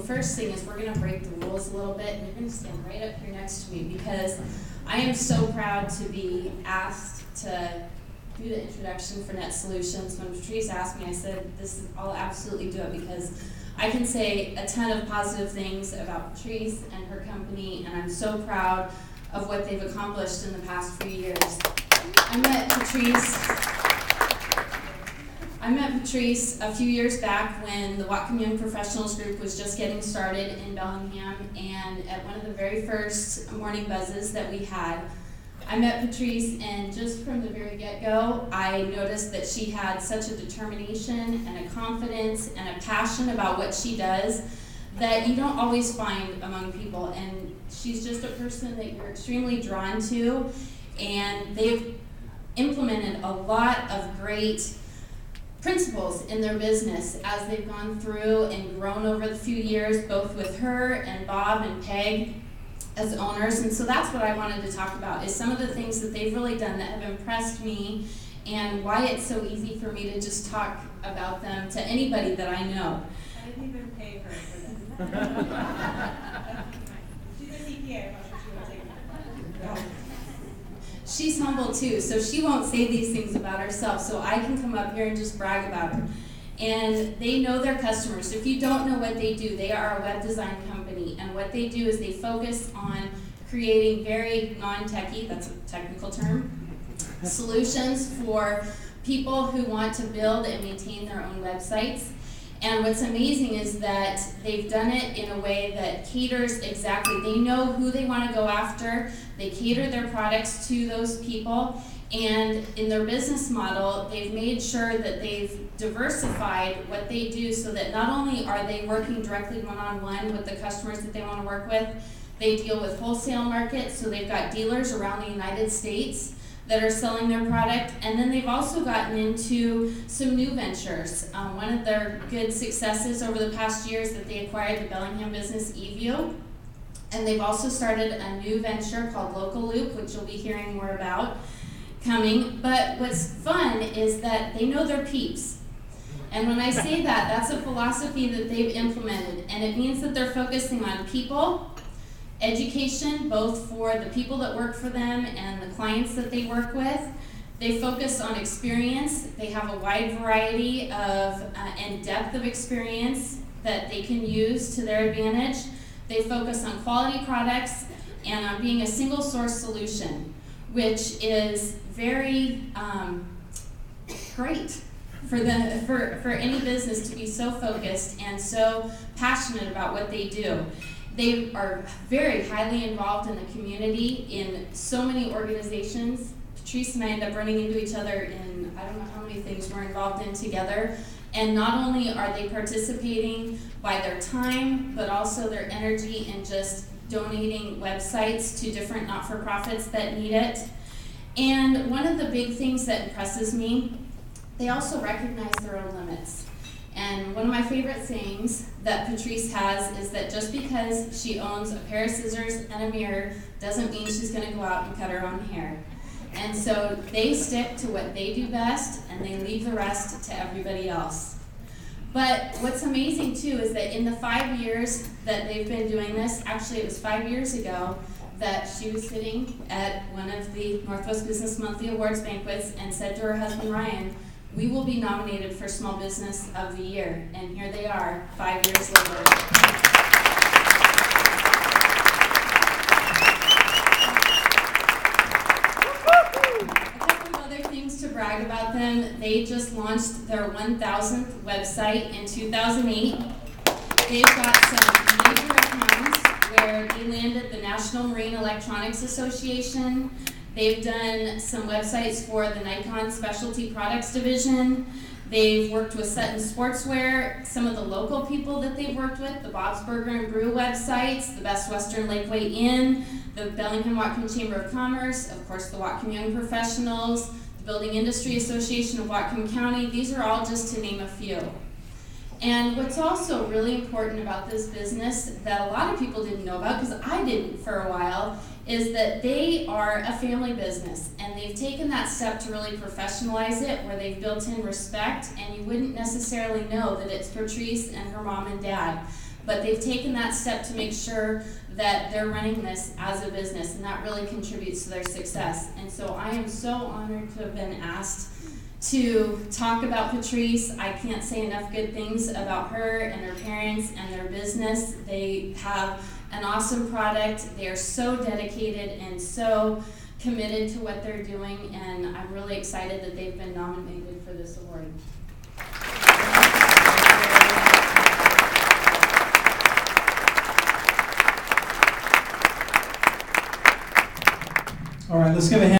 first thing is we're going to break the rules a little bit, and you're going to stand right up here next to me because I am so proud to be asked to do the introduction for Net Solutions. When Patrice asked me, I said, I'll absolutely do it because I can say a ton of positive things about Patrice and her company, and I'm so proud of what they've accomplished in the past few years. I met Patrice a few years back when the Whatcom Young Professionals Group was just getting started in Bellingham, and at one of the very first morning buzzes that we had, I met Patrice, and just from the very get-go, I noticed that she had such a determination and a confidence and a passion about what she does that you don't always find among people, and she's just a person that you're extremely drawn to, and they've implemented a lot of great principles in their business as they've gone through and grown over the few years, both with her and Bob and Peg as owners. And so that's what I wanted to talk about, is some of the things that they've really done that have impressed me and why it's so easy for me to just talk about them to anybody that I know. I didn't even pay her for that. She's a CPA, I'm not sure she would take it. No. She's humble too, so she won't say these things about herself, so I can come up here and just brag about her. And they know their customers. If you don't know what they do, they are a web design company, and what they do is they focus on creating very non-techy, that's a technical term, solutions for people who want to build and maintain their own websites. And what's amazing is that they've done it in a way that caters exactly. They know who they want to go after. They cater their products to those people. And in their business model, they've made sure that they've diversified what they do so that not only are they working directly one-on-one with the customers that they want to work with, they deal with wholesale markets, so they've got dealers around the United States that are selling their product, and then they've also gotten into some new ventures. One of their good successes over the past year is that they acquired the Bellingham business eView, and they've also started a new venture called Local Loop, which you'll be hearing more about coming. But what's fun is that they know their peeps. And when I say that, that's a philosophy that they've implemented, and it means that they're focusing on people, education, both for the people that work for them and the clients that they work with. They focus on experience. They have a wide variety of and depth of experience that they can use to their advantage. They focus on quality products and on being a single source solution, which is very great for any business to be so focused and so passionate about what they do. They are very highly involved in the community in so many organizations. Patrice and I end up running into each other in, I don't know how many things we're involved in together. And not only are they participating by their time, but also their energy in just donating websites to different not-for-profits that need it. And one of the big things that impresses me, they also recognize their own limits. And one of my favorite sayings that Patrice has is that just because she owns a pair of scissors and a mirror doesn't mean she's going to go out and cut her own hair. And so they stick to what they do best, and they leave the rest to everybody else. But what's amazing too is that in the 5 years that they've been doing this, actually it was 5 years ago, that she was sitting at one of the Northwest Business Monthly Awards banquets and said to her husband Ryan, "We will be nominated for Small Business of the Year." And here they are, 5 years later. A couple of other things to brag about them. They just launched their 1,000th website in 2008. They've got some major accounts where they landed the National Marine Electronics Association. They've done some websites for the Nikon Specialty Products Division. They've worked with Sutton Sportswear, some of the local people that they've worked with, the Bob's Burger and Brew websites, the Best Western Lakeway Inn, the Bellingham Whatcom Chamber of Commerce, of course the Whatcom Young Professionals, the Building Industry Association of Whatcom County. These are all just to name a few. And what's also really important about this business that a lot of people didn't know about, because I didn't for a while, is that they are a family business, and they've taken that step to really professionalize it, where they've built in respect, and you wouldn't necessarily know that it's Patrice and her mom and dad. but they've taken that step to make sure that they're running this as a business, and that really contributes to their success. And so I am so honored to have been asked to talk about Patrice. I can't say enough good things about her and her parents and their business. They have an awesome product. They are so dedicated and so committed to what they're doing, and I'm really excited that they've been nominated for this award. All right, let's give a hand.